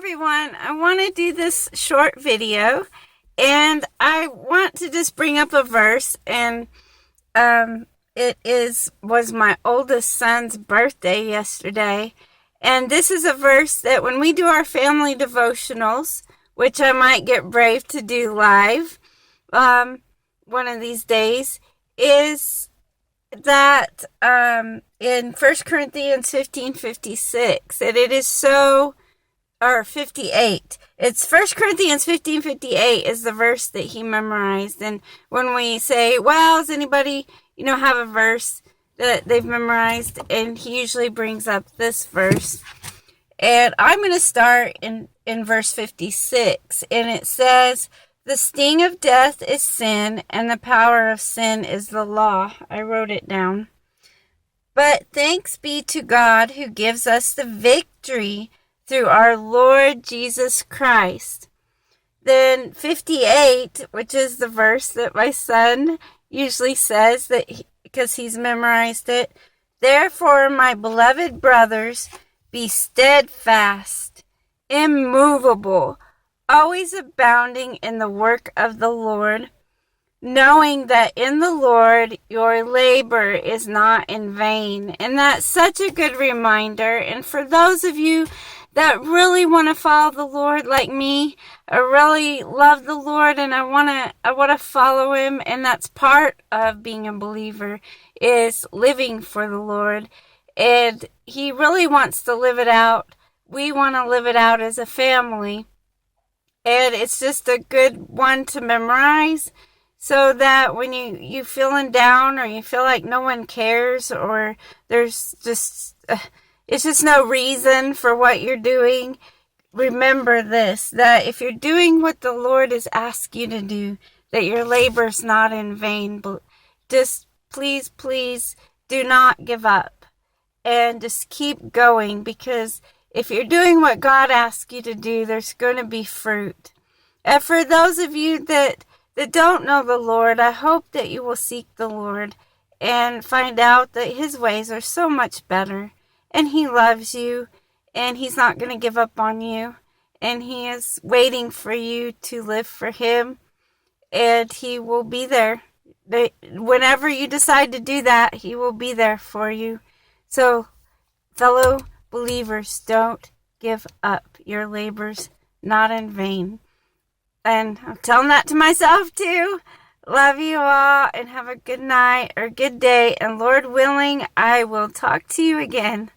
everyone. I want to do this short video, and I want to just bring up a verse, and was my oldest son's birthday yesterday, and this is a verse that when we do our family devotionals, which I might get brave to do live one of these days, is that in 1 Corinthians 15:56, and it is so, or 58. It's 1 Corinthians 15:58 is the verse that he memorized. And when we say, well, does anybody, have a verse that they've memorized? And he usually brings up this verse. And I'm going to start in verse 56. And it says, "The sting of death is sin, and the power of sin is the law." I wrote it down. "But thanks be to God who gives us the victory through our Lord Jesus Christ." Then 58, which is the verse that my son usually says, because he's memorized it. "Therefore, my beloved brothers, be steadfast, immovable, always abounding in the work of the Lord, knowing that in the Lord your labor is not in vain." And that's such a good reminder. And for those of you that really want to follow the Lord like me, I really love the Lord and I want to follow him, and that's part of being a believer, is living for the Lord. And he really wants to live it out. We want to live it out as a family. And it's just a good one to memorize, so that when you feeling down, or you feel like no one cares, or there's just it's just no reason for what you're doing, remember this, that if you're doing what the Lord has asked you to do, that your labor's not in vain. But just please do not give up, and just keep going, because if you're doing what God asks you to do, there's going to be fruit. And for those of you that don't know the Lord, I hope that you will seek the Lord and find out that his ways are so much better, and he loves you, and he's not going to give up on you, and he is waiting for you to live for him, and he will be there. Whenever you decide to do that, he will be there for you. So, fellow believers, don't give up. Your labor's not in vain. And I'm telling that to myself too. Love you all, and have a good night or good day. And Lord willing, I will talk to you again.